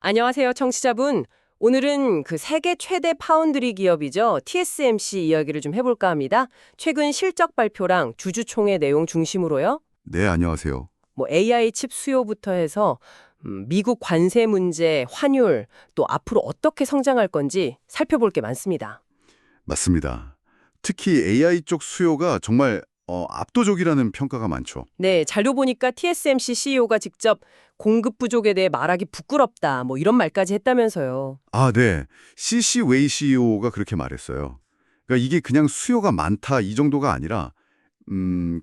안녕하세요, 청취자분. 오늘은 그 세계 최대 파운드리 기업이죠. TSMC 이야기를 좀 해볼까 합니다. 최근 실적 발표랑 주주총회 내용 중심으로요. 네, 안녕하세요. 뭐 AI 칩 수요부터 해서 미국 관세 문제, 환율, 또 앞으로 어떻게 성장할 건지 살펴볼 게 많습니다. 맞습니다. 특히 AI 쪽 수요가 정말 압도적이라는 평가가 많죠. 네, 자료 보니까 TSMC CEO가 직접 공급 부족에 대해 말하기 부끄럽다, 뭐 이런 말까지 했다면서요. 아, 네. CC 웨이 CEO가 그렇게 말했어요. 그러니까 이게 그냥 수요가 많다 이 정도가 아니라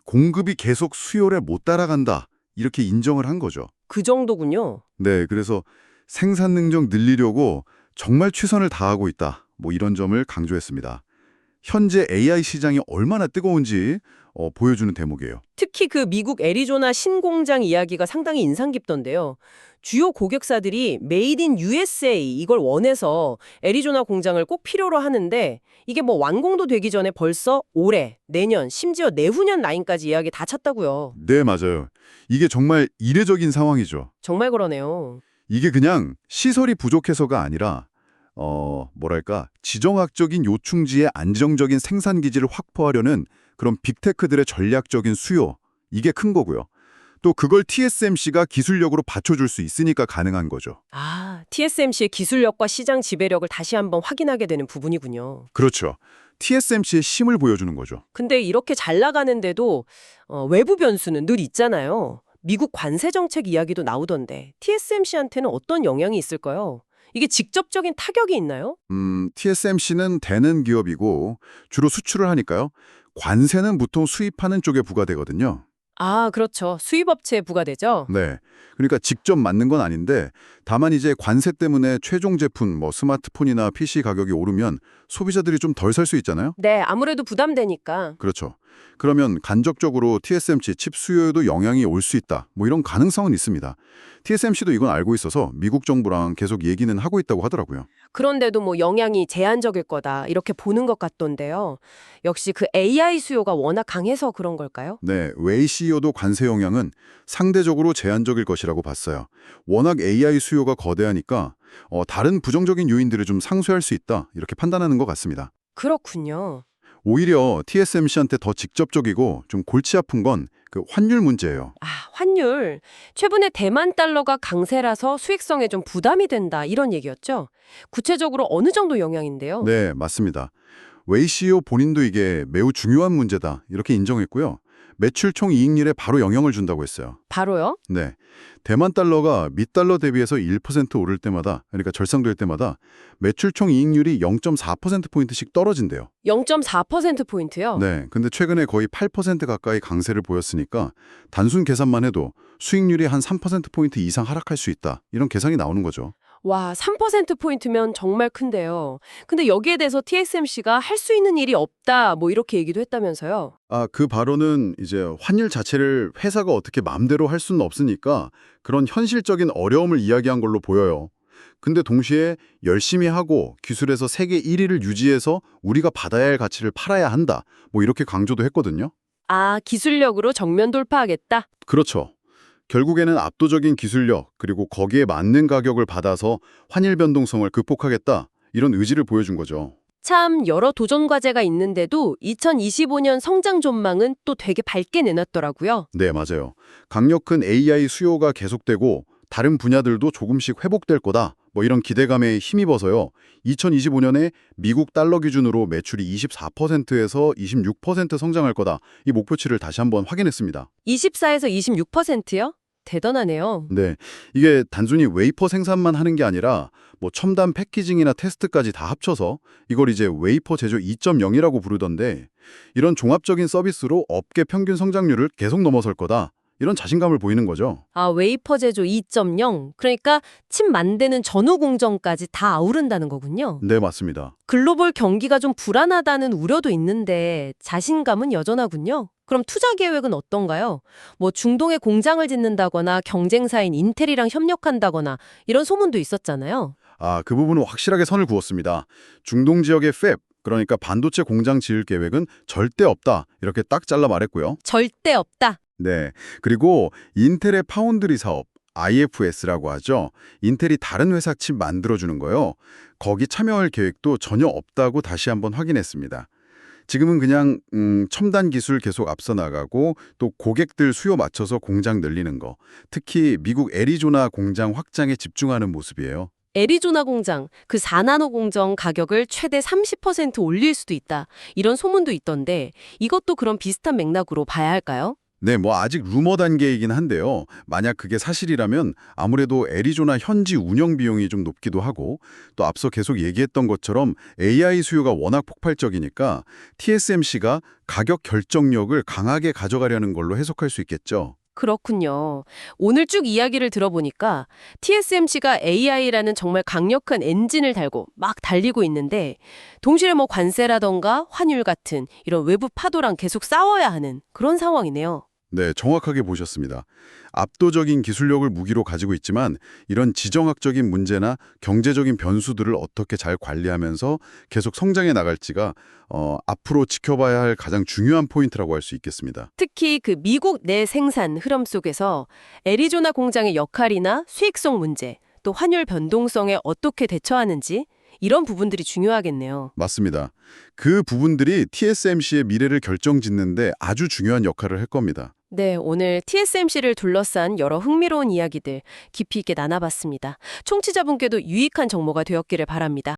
공급이 계속 수요를 못 따라간다 이렇게 인정을 한 거죠. 그 정도군요. 네, 그래서 생산 능력 늘리려고 정말 최선을 다하고 있다. 뭐 이런 점을 강조했습니다. 현재 AI 시장이 얼마나 뜨거운지 보여주는 대목이에요. 특히 그 미국 애리조나 신공장 이야기가 상당히 인상 깊던데요. 주요 고객사들이 메이드 인 USA 이걸 원해서 애리조나 공장을 꼭 필요로 하는데 이게 뭐 완공도 되기 전에 벌써 올해, 내년, 심지어 내후년 라인까지 이야기 다 찼다고요. 네, 맞아요. 이게 정말 이례적인 상황이죠. 정말 그러네요. 이게 그냥 시설이 부족해서가 아니라 뭐랄까 지정학적인 요충지의 안정적인 생산 기지를 확보하려는 그런 빅테크들의 전략적인 수요, 이게 큰 거고요. 또 그걸 TSMC가 기술력으로 받쳐줄 수 있으니까 가능한 거죠. 아, TSMC의 기술력과 시장 지배력을 다시 한번 확인하게 되는 부분이군요. 그렇죠. TSMC의 힘을 보여주는 거죠. 근데 이렇게 잘 나가는데도 외부 변수는 늘 있잖아요. 미국 관세 정책 이야기도 나오던데 TSMC한테는 어떤 영향이 있을까요? 이게 직접적인 타격이 있나요? TSMC는 대는 기업이고 주로 수출을 하니까요. 관세는 보통 수입하는 쪽에 부과되거든요. 아, 그렇죠. 수입업체에 부과되죠. 네. 그러니까 직접 맞는 건 아닌데 다만 이제 관세 때문에 최종 제품 뭐 스마트폰이나 PC 가격이 오르면 소비자들이 좀 덜 살 수 있잖아요. 네, 아무래도 부담되니까. 그렇죠. 그러면 간접적으로 TSMC 칩 수요에도 영향이 올 수 있다. 뭐 이런 가능성은 있습니다. TSMC도 이건 알고 있어서 미국 정부랑 계속 얘기는 하고 있다고 하더라고요. 그런데도 뭐 영향이 제한적일 거다 이렇게 보는 것 같던데요. 역시 그 AI 수요가 워낙 강해서 그런 걸까요? 네, 웨이 CEO도 관세 영향은 상대적으로 제한적일 것이라고 봤어요. 워낙 AI 수요가 거대하니까 다른 부정적인 요인들을 좀 상쇄할 수 있다. 이렇게 판단하는 것 같습니다. 그렇군요. 오히려 TSMC한테 더 직접적이고 좀 골치 아픈 건 그 환율 문제예요. 아, 환율. 최근에 대만 달러가 강세라서 수익성에 좀 부담이 된다 이런 얘기였죠. 구체적으로 어느 정도 영향인데요? 네, 맞습니다. 웨이 CEO 본인도 이게 매우 중요한 문제다 이렇게 인정했고요. 매출 총 이익률에 바로 영향을 준다고 했어요. 바로요? 네, 대만 달러가 미 달러 대비해서 1% 오를 때마다, 그러니까 절상될 때마다 매출 총 이익률이 0.4%포인트씩 떨어진대요. 0.4%포인트요? 네, 근데 최근에 거의 8% 가까이 강세를 보였으니까 단순 계산만 해도 수익률이 한 3%포인트 이상 하락할 수 있다. 이런 계산이 나오는 거죠. 와, 3%포인트면 정말 큰데요. 근데 여기에 대해서 TSMC가 할 수 있는 일이 없다, 뭐 이렇게 얘기도 했다면서요. 아, 그 발언은 이제 환율 자체를 회사가 어떻게 마음대로 할 수는 없으니까 그런 현실적인 어려움을 이야기한 걸로 보여요. 근데 동시에 열심히 하고 기술에서 세계 1위를 유지해서 우리가 받아야 할 가치를 팔아야 한다. 뭐 이렇게 강조도 했거든요. 아, 기술력으로 정면 돌파하겠다? 그렇죠. 결국에는 압도적인 기술력 그리고 거기에 맞는 가격을 받아서 환율 변동성을 극복하겠다. 이런 의지를 보여준 거죠. 참 여러 도전 과제가 있는데도 2025년 성장 전망은 또 되게 밝게 내놨더라고요. 네, 맞아요. 강력한 AI 수요가 계속되고 다른 분야들도 조금씩 회복될 거다. 뭐 이런 기대감에 힘입어서요. 2025년에 미국 달러 기준으로 매출이 24%에서 26% 성장할 거다. 이 목표치를 다시 한번 확인했습니다. 24에서 26%요? 대단하네요. 네, 이게 단순히 웨이퍼 생산만 하는 게 아니라 뭐 첨단 패키징이나 테스트까지 다 합쳐서 이걸 이제 웨이퍼 제조 2.0이라고 부르던데 이런 종합적인 서비스로 업계 평균 성장률을 계속 넘어설 거다. 이런 자신감을 보이는 거죠. 아, 웨이퍼 제조 2.0. 그러니까 칩 만드는 전후 공정까지 다 아우른다는 거군요. 네, 맞습니다. 글로벌 경기가 좀 불안하다는 우려도 있는데 자신감은 여전하군요. 그럼 투자 계획은 어떤가요? 뭐 중동에 공장을 짓는다거나 경쟁사인 인텔이랑 협력한다거나 이런 소문도 있었잖아요. 아, 그 부분은 확실하게 선을 그었습니다. 중동 지역의 팹, 그러니까 반도체 공장 지을 계획은 절대 없다. 이렇게 딱 잘라 말했고요. 절대 없다. 네. 그리고 인텔의 파운드리 사업, IFS라고 하죠. 인텔이 다른 회사 칩 만들어주는 거요. 거기 참여할 계획도 전혀 없다고 다시 한번 확인했습니다. 지금은 그냥 첨단 기술 계속 앞서 나가고 또 고객들 수요 맞춰서 공장 늘리는 거, 특히 미국 애리조나 공장 확장에 집중하는 모습이에요. 애리조나 공장, 그 4나노 공정 가격을 최대 30% 올릴 수도 있다. 이런 소문도 있던데 이것도 그런 비슷한 맥락으로 봐야 할까요? 네, 뭐 아직 루머 단계이긴 한데요. 만약 그게 사실이라면 아무래도 애리조나 현지 운영 비용이 좀 높기도 하고 또 앞서 계속 얘기했던 것처럼 AI 수요가 워낙 폭발적이니까 TSMC가 가격 결정력을 강하게 가져가려는 걸로 해석할 수 있겠죠. 그렇군요. 오늘 쭉 이야기를 들어보니까 TSMC가 AI라는 정말 강력한 엔진을 달고 막 달리고 있는데 동시에 뭐 관세라던가 환율 같은 이런 외부 파도랑 계속 싸워야 하는 그런 상황이네요. 네, 정확하게 보셨습니다. 압도적인 기술력을 무기로 가지고 있지만 이런 지정학적인 문제나 경제적인 변수들을 어떻게 잘 관리하면서 계속 성장해 나갈지가 앞으로 지켜봐야 할 가장 중요한 포인트라고 할 수 있겠습니다. 특히 그 미국 내 생산 흐름 속에서 애리조나 공장의 역할이나 수익성 문제, 또 환율 변동성에 어떻게 대처하는지 이런 부분들이 중요하겠네요. 맞습니다. 그 부분들이 TSMC의 미래를 결정짓는데 아주 중요한 역할을 할 겁니다. 네, 오늘 TSMC를 둘러싼 여러 흥미로운 이야기들 깊이 있게 나눠봤습니다. 청취자분께도 유익한 정보가 되었기를 바랍니다.